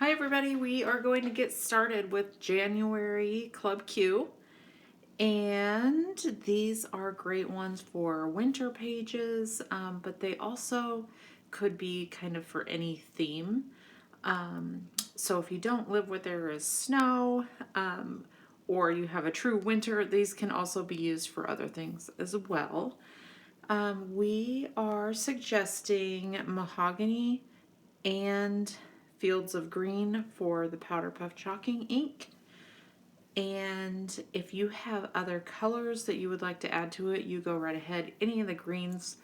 Hi everybody, we are going to get started with January Club Q, and these are great ones for winter pages, but they also could be kind of for any theme. So if you don't live where there is snow, or you have a true winter, these can also be used for other things as well. We are suggesting mahogany and Fields of Green for the Powder Puff Chalking ink. And if you have other colors that you would like to add to it, you go right ahead. Any of the greens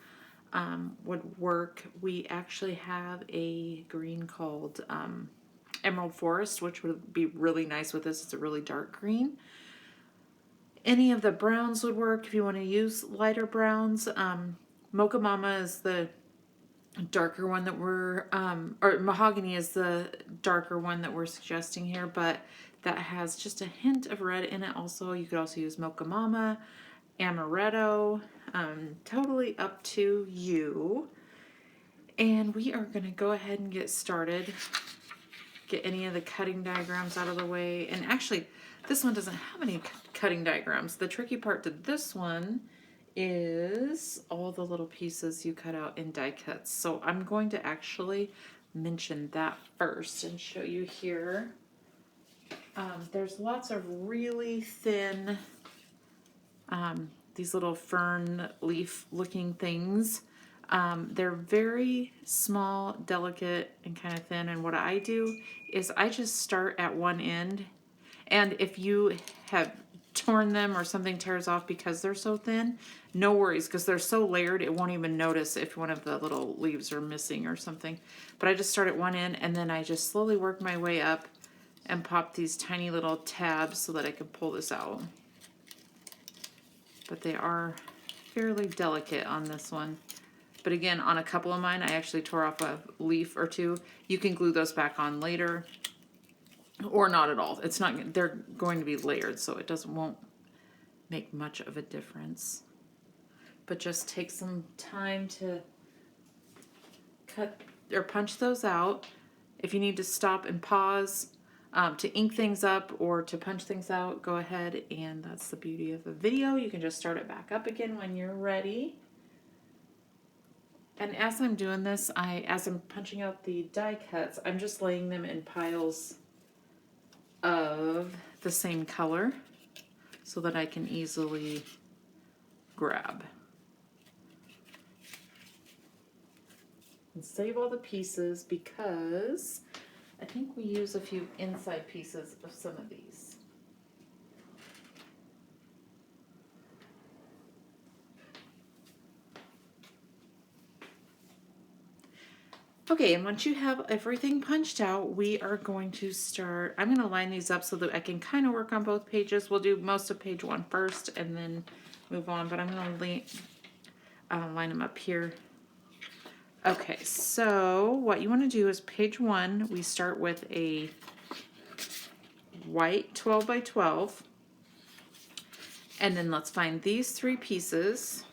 would work. We actually have a green called Emerald Forest, which would be really nice with this. It's a really dark green. Any of the browns would work if you want to use lighter browns. Mocha Mama is the darker one that we're, or mahogany is the darker one that we're suggesting here, but that has just a hint of red in it also. You could also use Mocha Mama, Amaretto, totally up to you. And we are going to go ahead and get started. Get any of the cutting diagrams out of the way. And actually, this one doesn't have any cutting diagrams. The tricky part to this one is all the little pieces you cut out in die cuts. So I'm going to actually mention that first and show you here. There's lots of really thin, these little fern leaf looking things. They're very small, delicate, and kind of thin. And what I do is I just start at one end. And if you have torn them or something tears off because they're so thin, no worries, because they're so layered it won't even notice if one of the little leaves are missing or something. But I just start at one end and then I just slowly work my way up and pop these tiny little tabs so that I can pull this out. But they are fairly delicate on this one. But again, on a couple of mine, I actually tore off a leaf or two. You can glue those back on later. Or not at all. It's not. They're going to be layered, so it won't make much of a difference. But just take some time to cut or punch those out. If you need to stop and pause to ink things up or to punch things out, go ahead, and that's the beauty of the video. You can just start it back up again when you're ready. And as I'm doing this, as I'm punching out the die cuts, I'm just laying them in piles of the same color so that I can easily grab. And save all the pieces because I think we use a few inside pieces of some of these. Okay, and once you have everything punched out, we are going to start. I'm going to line these up so that I can kind of work on both pages. We'll do most of page 1 first and then move on, but I'm going to line them up here. Okay, so what you want to do is page 1, we start with a white 12 by 12, and then let's find these 3 pieces.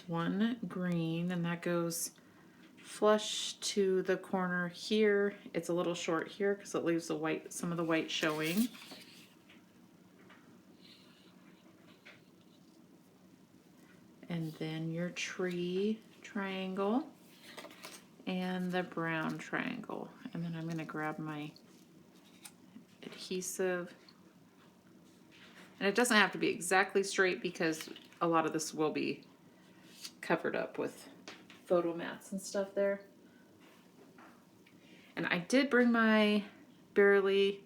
One green, and that goes flush to the corner here. It's a little short here because it leaves the white, some of the white showing. And then your tree triangle and the brown triangle. And then I'm going to grab my adhesive. And it doesn't have to be exactly straight because a lot of this will be covered up with photo mats and stuff there. And I did bring my Barely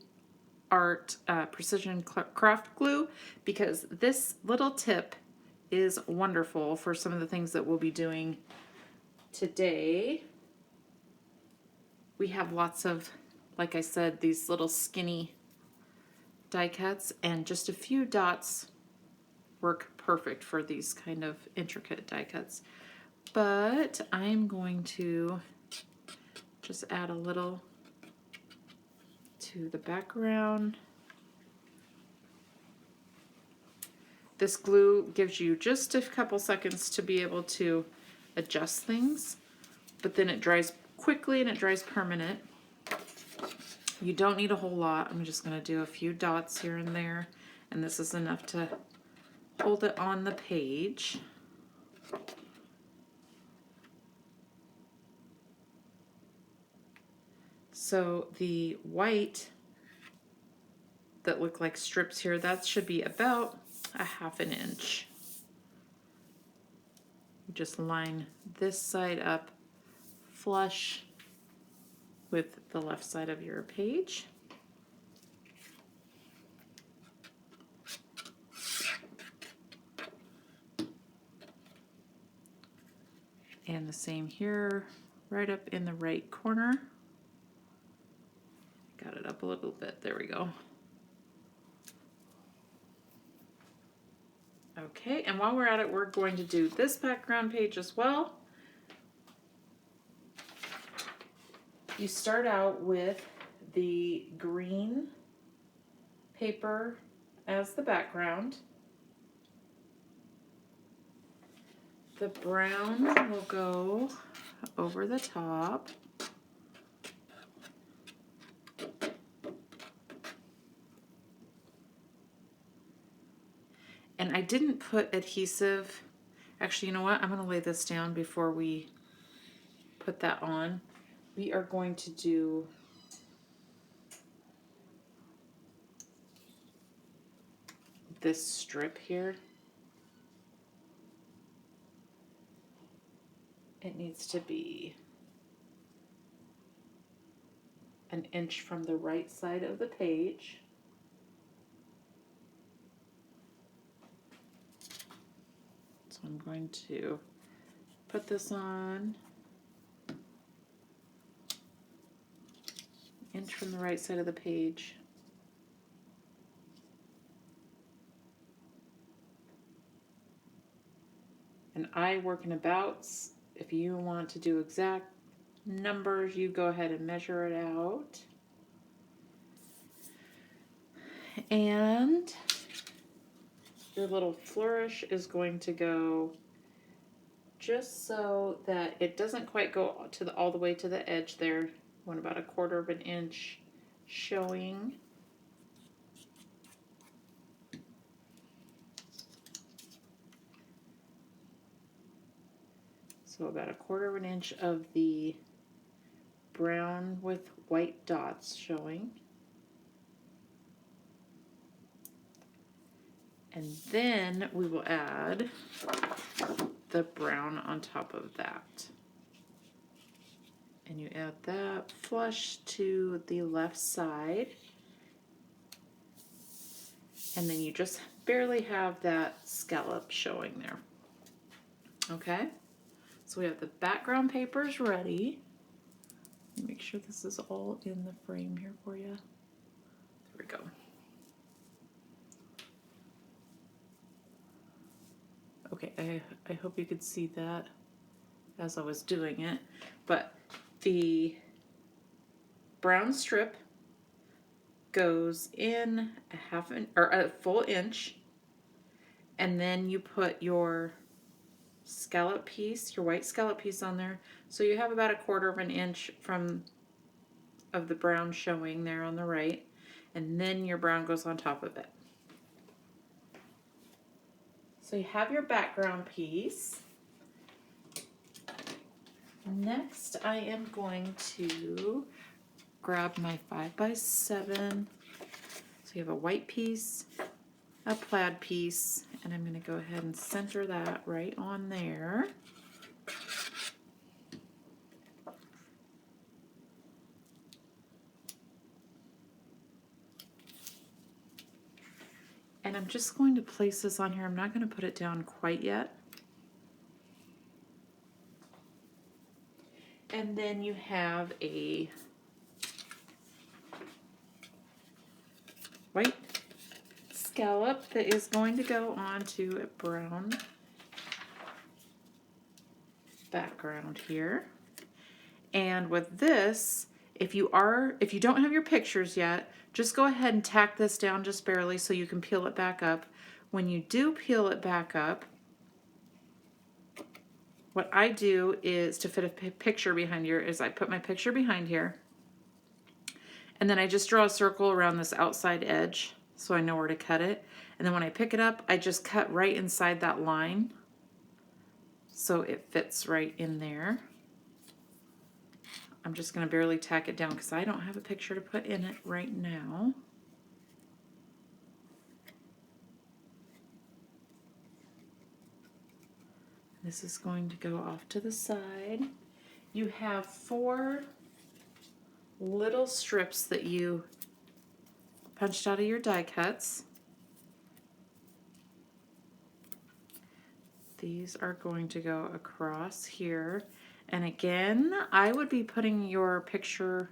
Art Precision Craft Glue because this little tip is wonderful for some of the things that we'll be doing today. We have lots of, like I said, these little skinny die cuts, and just a few dots work perfect for these kind of intricate die cuts. But I'm going to just add a little to the background. This glue gives you just a couple seconds to be able to adjust things. but then it dries quickly and it dries permanent. You don't need a whole lot. I'm just going to do a few dots here and there, and this is enough to hold it on the page. So the white that look like strips here, that should be about a ½ inch. You just line this side up flush with the left side of your page. And the same here, right up in the right corner. Got it up a little bit, there we go. Okay, and while we're at it, we're going to do this background page as well. You start out with the green paper as the background. The brown will go over the top. And I didn't put adhesive. Actually, you know what? I'm going to lay this down before we put that on. We are going to do this strip here. It needs to be an inch from the right side of the page. So I'm going to put this on, inch from the right side of the page. And I work in abouts. If you want to do exact numbers, you go ahead and measure it out. And your little flourish is going to go just so that it doesn't quite go to the all the way to the edge there. You want about a ½ inch showing. So about a ½ inch of the brown with white dots showing. And then we will add the brown on top of that. And you add that flush to the left side. And then you just barely have that scallop showing there. Okay, so we have the background papers ready. Make sure this is all in the frame here for you. There we go. Okay, I hope you could see that as I was doing it, but the brown strip goes in a full inch, and then you put your scallop piece, your white scallop piece on there, so you have about a ½ inch of the brown showing there on the right, and then your brown goes on top of it. So you have your background piece. Next, I am going to grab my 5x7. So you have a white piece, a plaid piece, and I'm going to go ahead and center that right on there. And I'm just going to place this on here. I'm not going to put it down quite yet. And then you have a white scallop that is going to go onto a brown background here. And with this, if you don't have your pictures yet, just go ahead and tack this down just barely so you can peel it back up. When you do peel it back up, what I do is to fit a picture behind here is I put my picture behind here, and then I just draw a circle around this outside edge so I know where to cut it. And then when I pick it up, I just cut right inside that line so it fits right in there. I'm just going to barely tack it down because I don't have a picture to put in it right now. This is going to go off to the side. You have 4 little strips that you punched out of your die cuts. These are going to go across here. And again, I would be putting your picture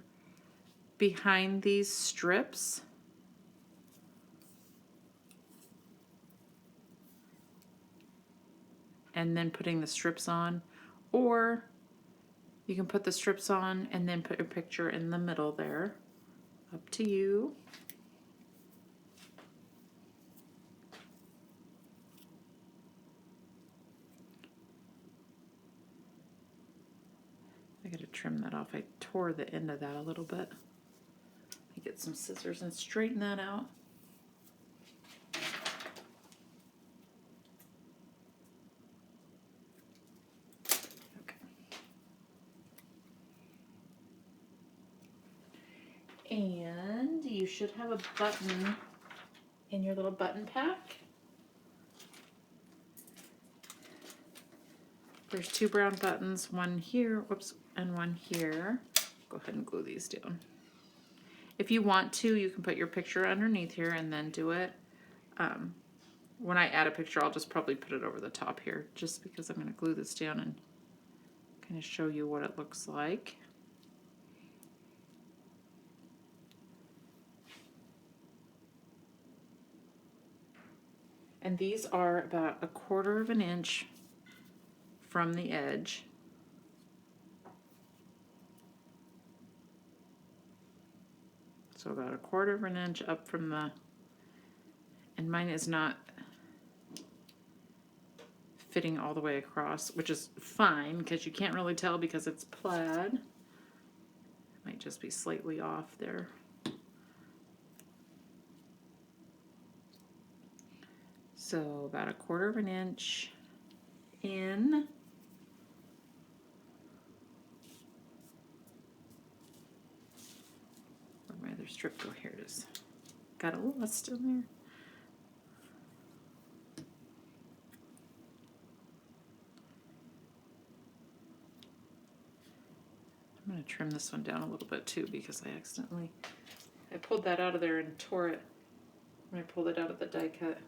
behind these strips. And then putting the strips on, or you can put the strips on and then put your picture in the middle there. Up to you. I gotta trim that off. I tore the end of that a little bit. Let me get some scissors and straighten that out. And you should have a button in your little button pack. There's 2 brown buttons, one here, whoops, and one here. Go ahead and glue these down. If you want to, you can put your picture underneath here and then do it. When I add a picture, I'll just probably put it over the top here, just because I'm going to glue this down and kind of show you what it looks like. And these are about 1/4 of an inch from the edge. So about 1/4 of an inch up from the, and mine is not fitting all the way across, which is fine because you can't really tell because it's plaid. It might just be slightly off there. So about 1/4 of an inch in. Where'd my other strip go? Here it is. Got a lust in there. I'm going to trim this one down a little bit too because I pulled that out of there and tore it when I pulled it out of the die cut.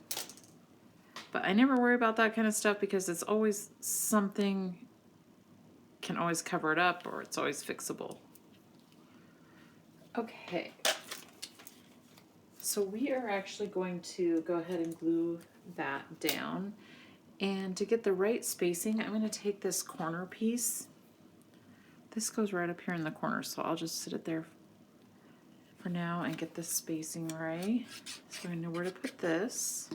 But I never worry about that kind of stuff because it's always something, can always cover it up, or it's always fixable. Okay. So we are actually going to go ahead and glue that down. And to get the right spacing, I'm going to take this corner piece. This goes right up here in the corner, so I'll just sit it there for now and get the spacing right. So I know where to put this.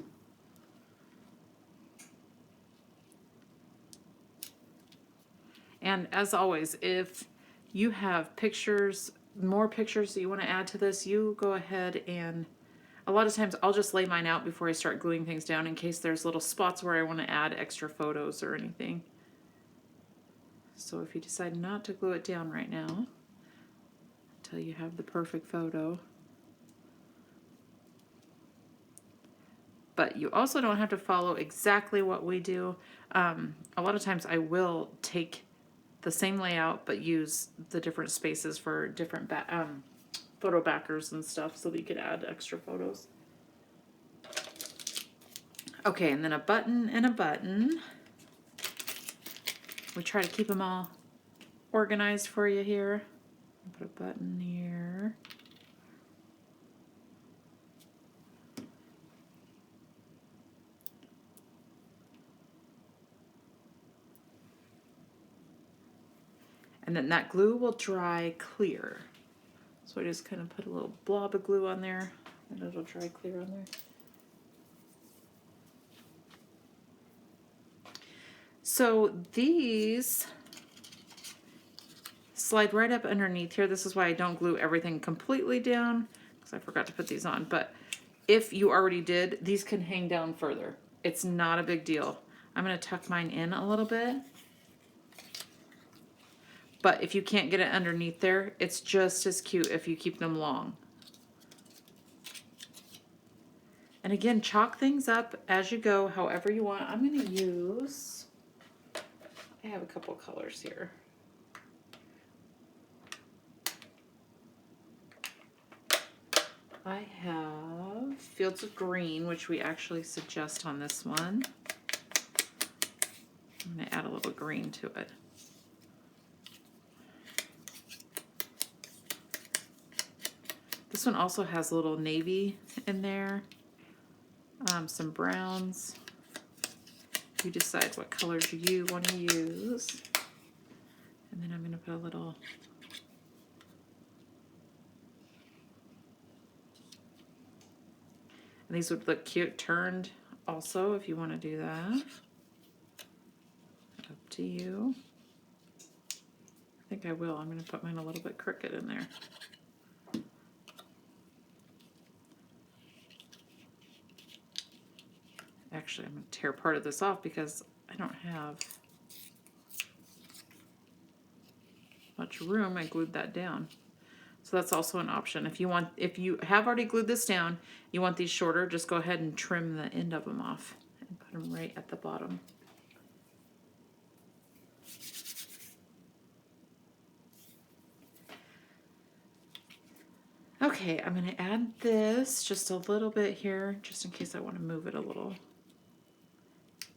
And as always, if you have pictures, more pictures that you want to add to this, you go ahead and a lot of times I'll just lay mine out before I start gluing things down in case there's little spots where I want to add extra photos or anything. So if you decide not to glue it down right now, until you have the perfect photo. But you also don't have to follow exactly what we do. A lot of times I will take the same layout but use the different spaces for different photo backers and stuff so that you could add extra photos. Okay, and then a button and a button. We try to keep them all organized for you here. Put a button here. And then that glue will dry clear. So I just kind of put a little blob of glue on there and it'll dry clear on there. So these slide right up underneath here. This is why I don't glue everything completely down, because I forgot to put these on. But if you already did, these can hang down further. It's not a big deal. I'm going to tuck mine in a little bit. But if you can't get it underneath there, it's just as cute if you keep them long. And again, chalk things up as you go, however you want. I'm going to use, I have a couple colors here. I have Fields of Green, which we actually suggest on this one. I'm going to add a little green to it. This one also has a little navy in there, some browns. You decide what colors you want to use. And then I'm going to put a little and these would look cute turned also if you want to do that. Up to you. I think I will. I'm going to put mine a little bit crooked in there. Actually, I'm going to tear part of this off because I don't have much room. I glued that down. So that's also an option. If you have already glued this down, you want these shorter, just go ahead and trim the end of them off and put them right at the bottom. Okay, I'm going to add this just a little bit here, just in case I want to move it a little.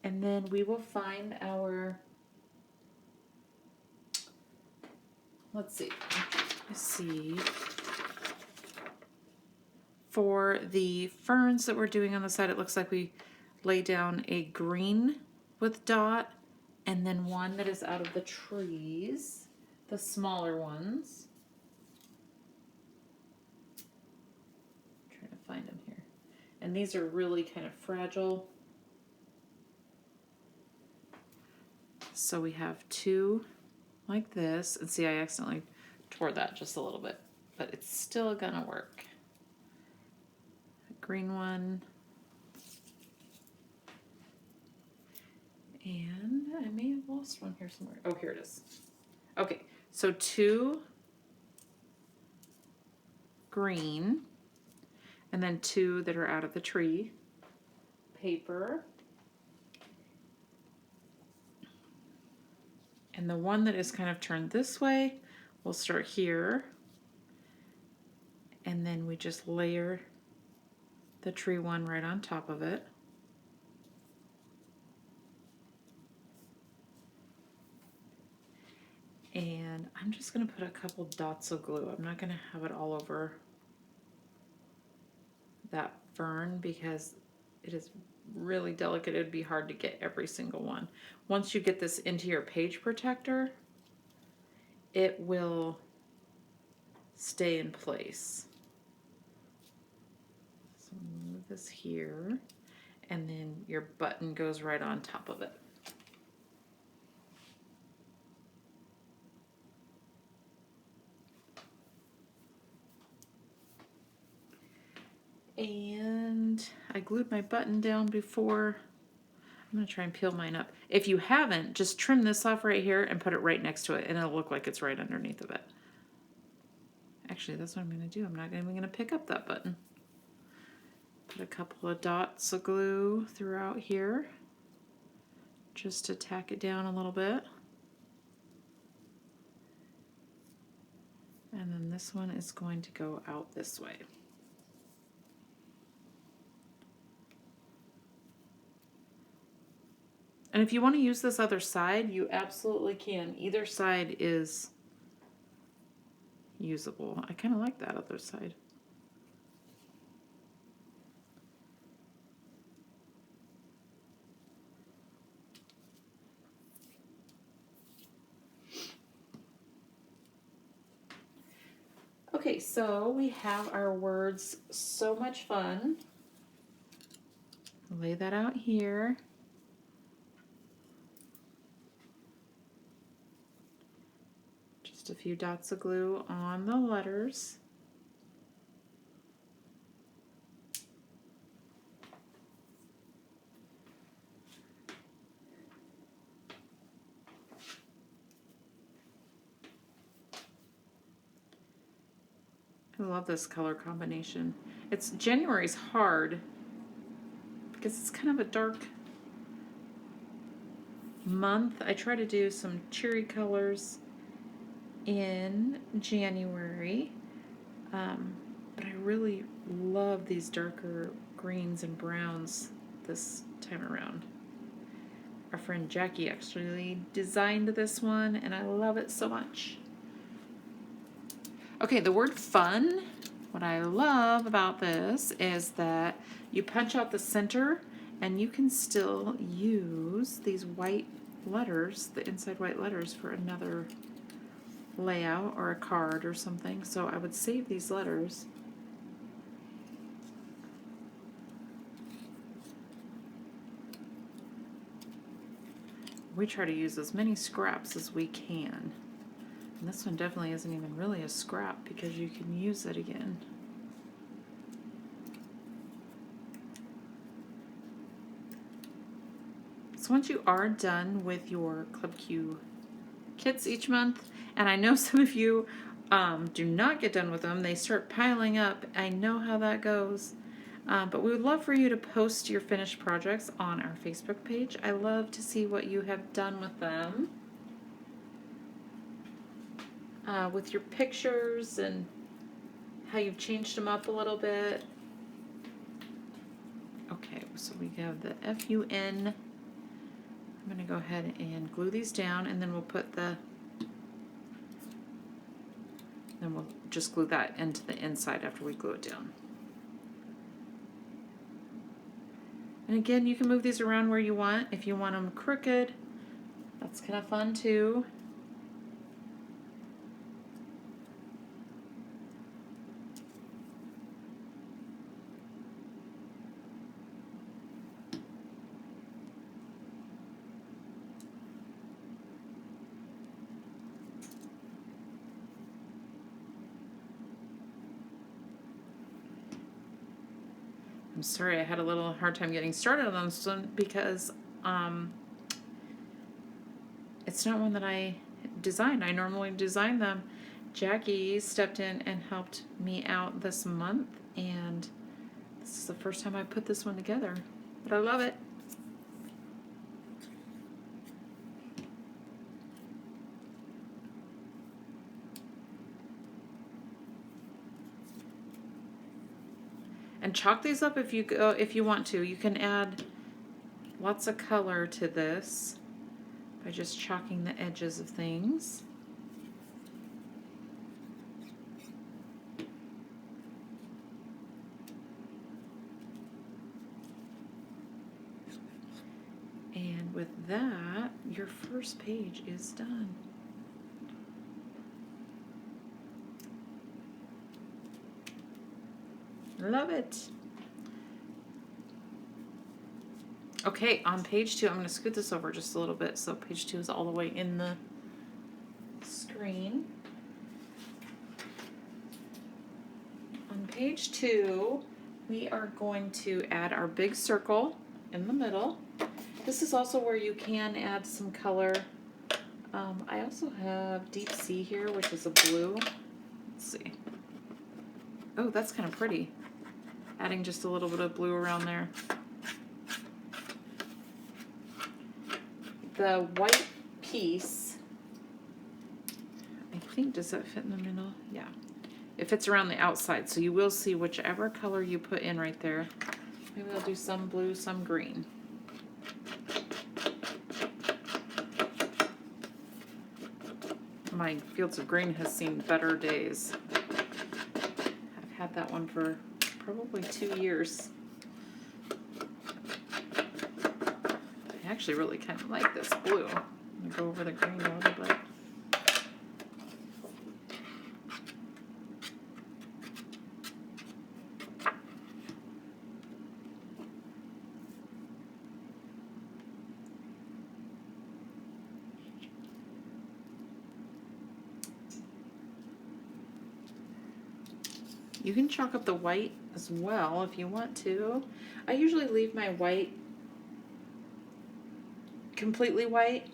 And then we will find our, let's see. For the ferns that we're doing on the side, it looks like we lay down a green with dot and then one that is out of the trees, the smaller ones. I'm trying to find them here. And these are really kind of fragile. So we have two like this, and see I accidentally tore that just a little bit, but it's still gonna work. A green one. And I may have lost one here somewhere. Oh, here it is. Okay, so two green, and then two that are out of the tree. Paper. And the one that is kind of turned this way, we'll start here. And then we just layer the tree one right on top of it. And I'm just going to put a couple dots of glue. I'm not going to have it all over that fern because it is really delicate. It would be hard to get every single one. Once you get this into your page protector, it will stay in place. So move this here, and then your button goes right on top of it. And I glued my button down before. I'm going to try and peel mine up. If you haven't, just trim this off right here and put it right next to it, and it'll look like it's right underneath of it. Actually, that's what I'm going to do. I'm not even going to pick up that button. Put a couple of dots of glue throughout here just to tack it down a little bit. And then this one is going to go out this way. And if you want to use this other side, you absolutely can. Either side is usable. I kind of like that other side. Okay, so we have our words so much fun. Lay that out here. Just a few dots of glue on the letters. I love this color combination. January's hard because it's kind of a dark month. I try to do some cheery colors in January, but I really love these darker greens and browns this time around. Our friend Jackie actually designed this one, and I love it so much. Okay, the word fun, what I love about this is that you punch out the center and you can still use these white letters, the inside white letters, for another layout or a card or something. So I would save these letters. We try to use as many scraps as we can. And this one definitely isn't even really a scrap because you can use it again. So once you are done with your Club Q kits each month, and I know some of you do not get done with them, they start piling up. I know how that goes. But we would love for you to post your finished projects on our Facebook page. I love to see what you have done with them. With your pictures and how you've changed them up a little bit. Okay, so we have the FUN. I'm going to go ahead and glue these down, and then we'll put then we'll just glue that into the inside after we glue it down. And again, you can move these around where you want. If you want them crooked, that's kind of fun too. I'm sorry I had a little hard time getting started on this one because it's not one that I designed. I normally design them. Jackie stepped in and helped me out this month, and this is the first time I put this one together, but I love it. And chalk these up if you want to. You can add lots of color to this by just chalking the edges of things. And with that, your first page is done. Love it. Okay, on page 2, I'm going to scoot this over just a little bit so page 2 is all the way in the screen. On page 2, we are going to add our big circle in the middle. This is also where you can add some color. I also have Deep Sea here, which is a blue. Let's see. Oh, that's kind of pretty. Adding just a little bit of blue around there. The white piece, I think, does that fit in the middle? Yeah. It fits around the outside, so you will see whichever color you put in right there. Maybe I'll do some blue, some green. My Fields of Green has seen better days. I've had that one for probably 2 years. I actually really kind of like this blue. I'm gonna go over the green a little bit. You can chalk up the white as well if you want to. I usually leave my white completely white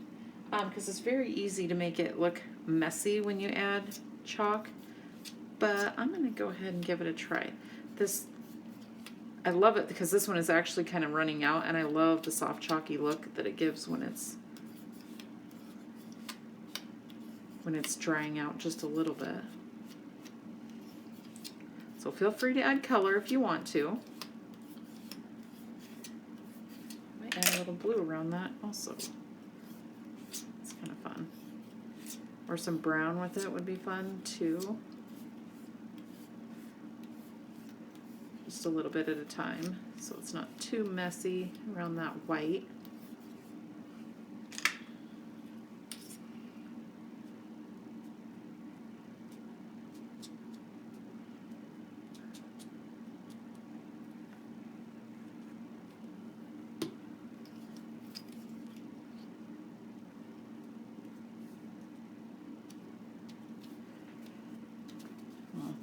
because it's very easy to make it look messy when you add chalk. But I'm going to go ahead and give it a try. I love it because this one is actually kind of running out, and I love the soft chalky look that it gives when it's drying out just a little bit. So feel free to add color if you want to. Might add a little blue around that also. It's kind of fun. Or some brown with it would be fun too. Just a little bit at a time, so it's not too messy around that white.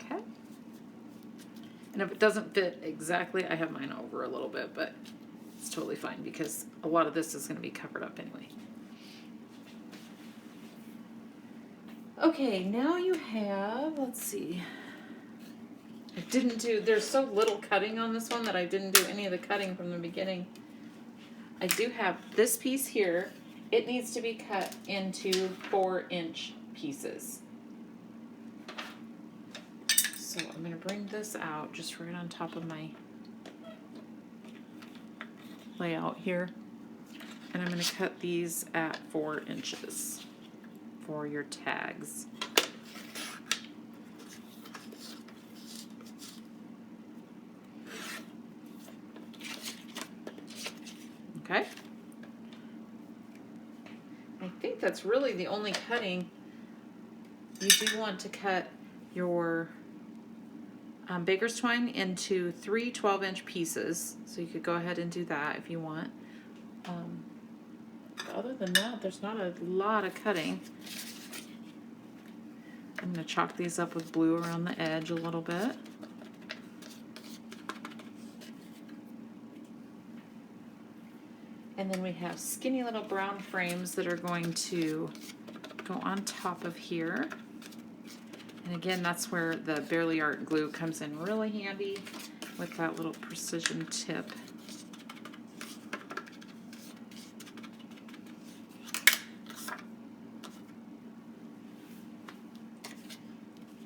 Okay. And if it doesn't fit exactly, I have mine over a little bit, but it's totally fine because a lot of this is going to be covered up anyway. Okay, now you have, let's see. There's so little cutting on this one that I didn't do any of the cutting from the beginning. I do have this piece here. It needs to be cut into 4-inch pieces. So I'm going to bring this out just right on top of my layout here. And I'm going to cut these at 4 inches for your tags. Okay. I think that's really the only cutting. You do want to cut your baker's twine into 3 12-inch pieces, so you could go ahead and do that if you want. Other than that, there's not a lot of cutting. I'm going to chalk these up with blue around the edge a little bit. And then we have skinny little brown frames that are going to go on top of here. And again, that's where the Barely Art glue comes in really handy with that little precision tip.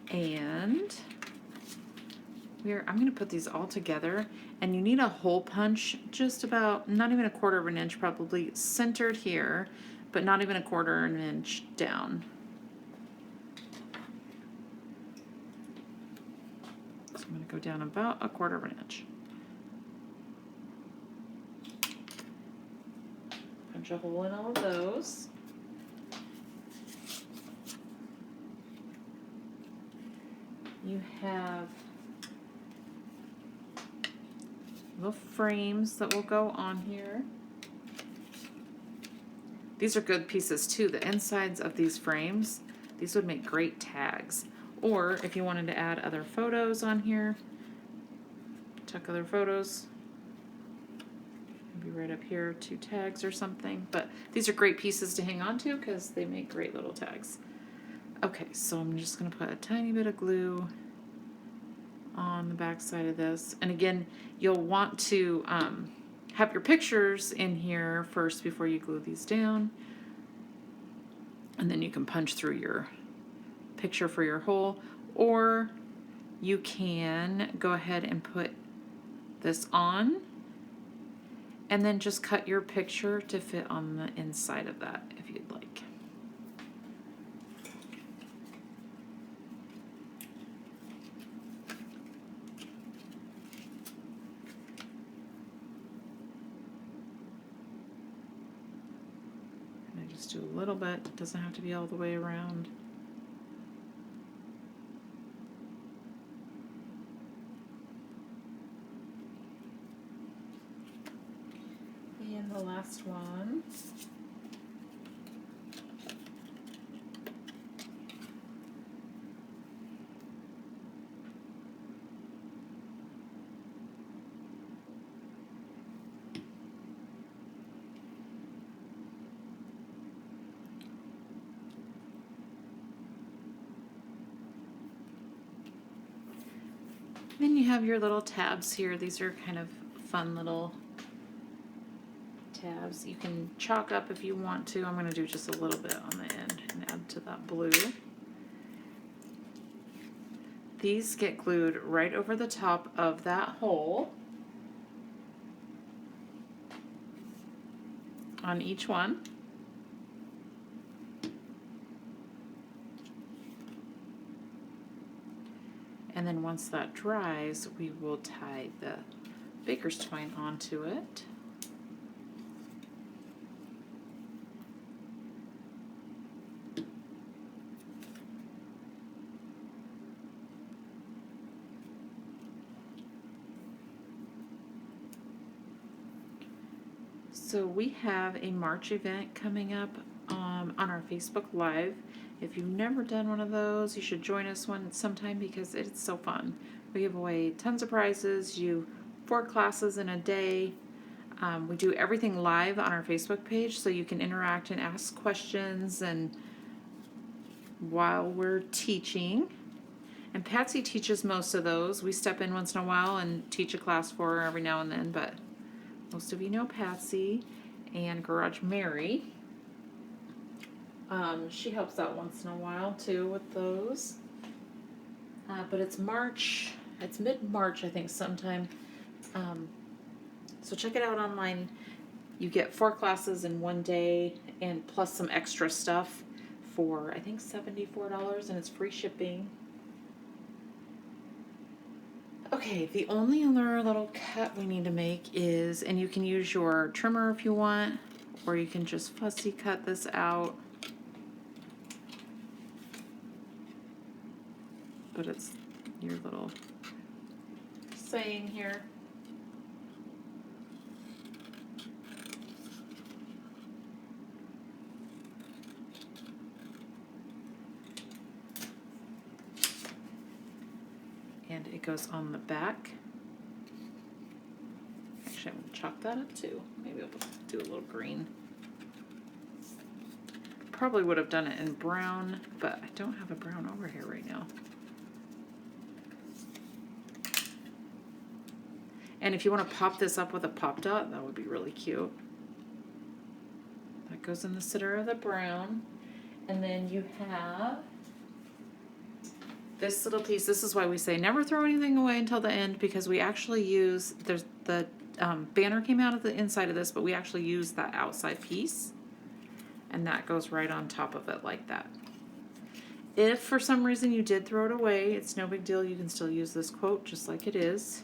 And I'm going to put these all together, and you need a hole punch just about, not even a 1/4 of an inch, probably centered here, but not even a 1/4 of an inch down. So I'm going to go down about a 1/4 of an inch. Punch a hole in all of those. You have little frames that will go on here. These are good pieces too. The insides of these frames, these would make great tags. Or if you wanted to add other photos on here, tuck other photos, maybe right up here, 2 tags or something. But these are great pieces to hang on to because they make great little tags. Okay, so I'm just going to put a tiny bit of glue on the back side of this. And again, you'll want to have your pictures in here first before you glue these down. And then you can punch through your picture for your hole. Or you can go ahead and put this on and then just cut your picture to fit on the inside of that if you'd like. Do a little bit, it doesn't have to be all the way around. And the last one. have your little tabs here. These are kind of fun little tabs. You can chalk up if you want to. I'm going to do just a little bit on the end and add to that blue. These get glued right over the top of that hole on each one. And then once that dries, we will tie the baker's twine onto it. So we have a March event coming up on our Facebook Live. If you've never done one of those, you should join us one sometime because it's so fun. We give away tons of prizes. You do 4 classes in a day. We do everything live on our Facebook page, so you can interact and ask questions and while we're teaching. And Patsy teaches most of those. We step in once in a while and teach a class for her every now and then, but most of you know Patsy and Garage Mary. She helps out once in a while too with those. But it's March, it's mid-March I think sometime. So check it out online. You get 4 classes in one day and plus some extra stuff for I think $74 and it's free shipping. Okay, the only other little cut we need to make is, and you can use your trimmer if you want, or you can just fussy cut this out. But it's your little saying here. And it goes on the back. Actually, I'm going to chalk that up too. Maybe I'll do a little green. Probably would have done it in brown, but I don't have a brown over here right now. And if you want to pop this up with a pop dot, that would be really cute. That goes in the center of the brown. And then you have this little piece. This is why we say never throw anything away until the end, because we actually use, there's the banner came out of the inside of this, but we actually use that outside piece. And that goes right on top of it like that. If for some reason you did throw it away, it's no big deal. You can still use this quote just like it is.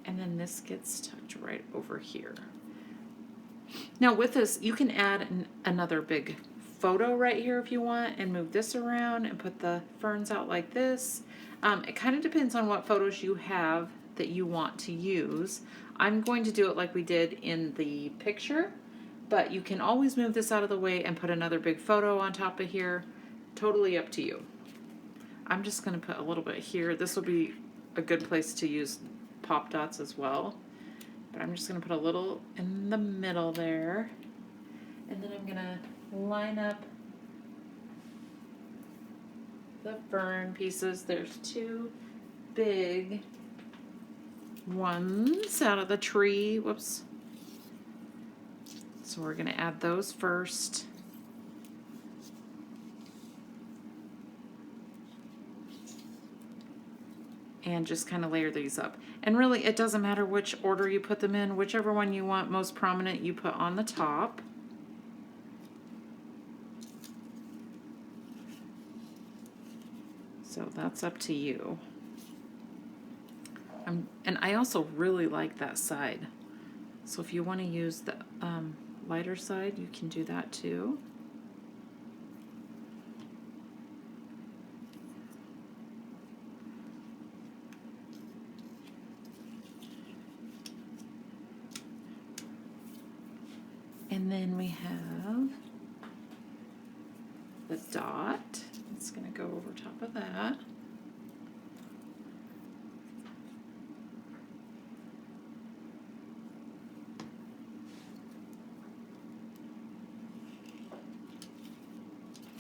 And then this gets tucked right over here. Now with this, you can add another big photo right here if you want and move this around and put the ferns out like this. It kind of depends on what photos you have that you want to use. I'm going to do it like we did in the picture, but you can always move this out of the way and put another big photo on top of here. Totally up to you. I'm just going to put a little bit here. This will be a good place to use pop dots as well, but I'm just going to put a little in the middle there, and then I'm going to line up the fern pieces. There's 2 big ones out of the tree. Whoops. So we're going to add those first. And just kind of layer these up. And really, it doesn't matter which order you put them in. Whichever one you want most prominent, you put on the top. So that's up to you. And I also really like that side. So if you want to use the lighter side, you can do that too. And then we have the dot. It's going to go over top of that.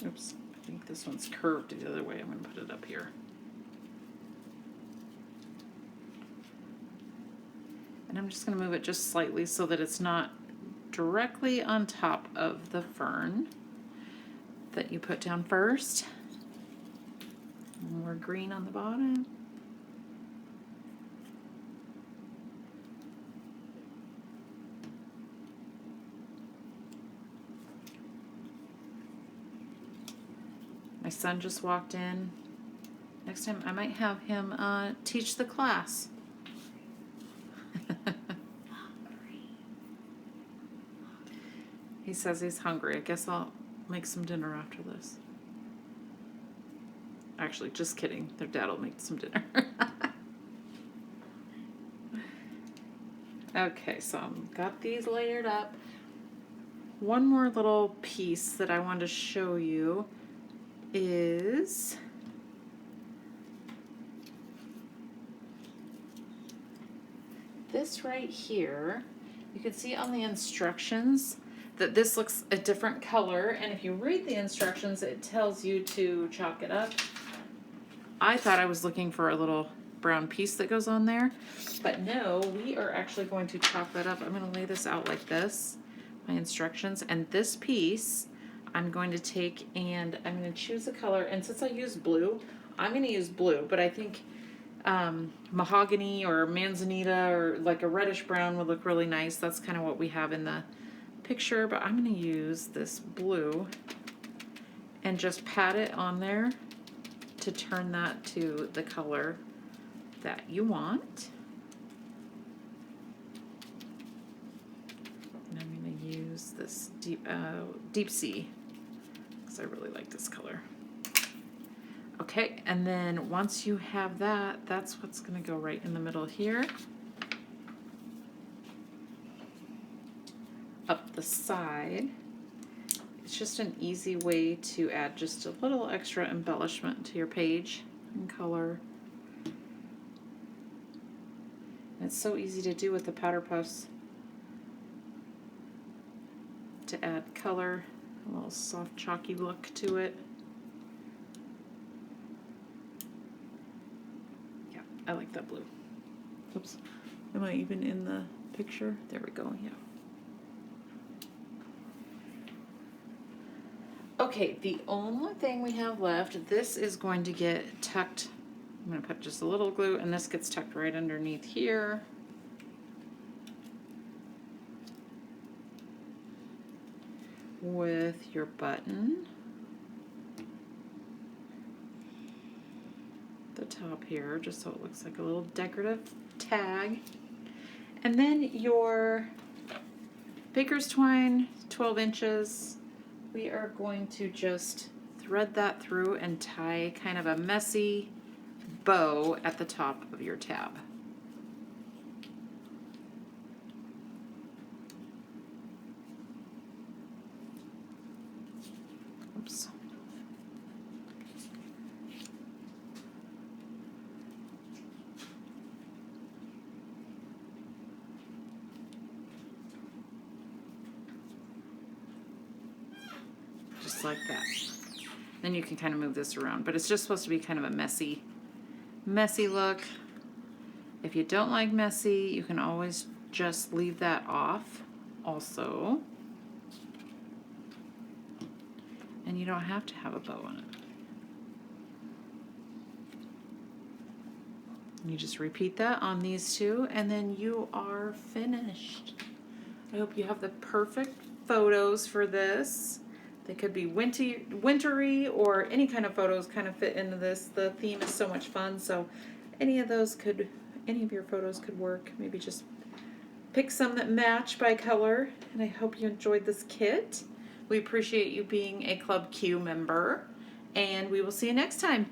Oops, I think this one's curved the other way. I'm going to put it up here. And I'm just going to move it just slightly so that it's not directly on top of the fern that you put down first. More green on the bottom. My son just walked in. Next time I might have him teach the class. He says he's hungry. I guess I'll make some dinner after this. Actually, just kidding. Their dad will make some dinner. Okay, so I've got these layered up. One more little piece that I want to show you is this right here. You can see on the instructions that this looks a different color, and if you read the instructions, it tells you to chalk it up. I thought I was looking for a little brown piece that goes on there, but no, we are actually going to chalk that up. I'm going to lay this out like this, my instructions, and this piece I'm going to take and I'm going to choose a color, and since I use blue, I'm going to use blue, but I think mahogany or manzanita or like a reddish brown would look really nice. That's kind of what we have in the picture, but I'm going to use this blue and just pat it on there to turn that to the color that you want. And I'm going to use this deep sea because I really like this color. Okay, and then once you have that, that's what's going to go right in the middle here. Up the side, it's just an easy way to add just a little extra embellishment to your page and color. And it's so easy to do with the powder puffs to add color, a little soft chalky look to it. Yeah, I like that blue. Oops, am I even in the picture? There we go, yeah. Okay, the only thing we have left, this is going to get tucked. I'm going to put just a little glue, and this gets tucked right underneath here. With your button. The top here, just so it looks like a little decorative tag. And then your baker's twine, 12 inches. We are going to just thread that through and tie kind of a messy bow at the top of your tab. Oops. Like that. Then you can kind of move this around, but it's just supposed to be kind of a messy look. If you don't like messy, you can always just leave that off also. And you don't have to have a bow on it. You just repeat that on these two, and then you are finished. I hope you have the perfect photos for this. They could be wintry or any kind of photos kind of fit into this. The theme is so much fun, so any of your photos could work. Maybe just pick some that match by color, and I hope you enjoyed this kit. We appreciate you being a Club Q member, and we will see you next time.